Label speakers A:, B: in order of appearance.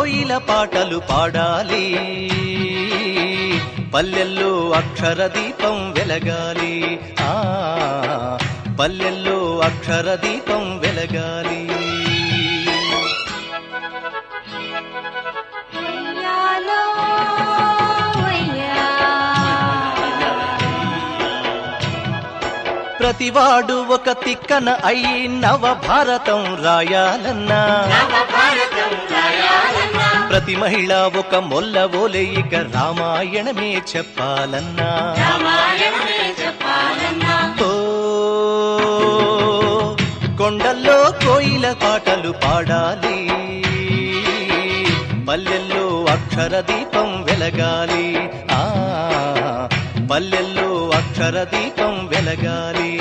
A: కోయిల పాటలు పాడాలి, పల్లెల్లో అక్షర దీపం వెలగాలి, పల్లెల్లో అక్షర దీపం వెలగాలి. ప్రతివాడు ఒక తిక్కన అయి నవ భారతం రాయాలన్నా, ప్రతి మహిళ ఒక మొల్ల ఓలే ఇక రామాయణమే చెప్పాలన్నా. ఓ కొండల్లో కోయిల పాటలు పాడాలి, పల్లెల్లో అక్షర దీపం వెలగాలి, పల్లెల్లో అక్షర దీపం వెలగాలి.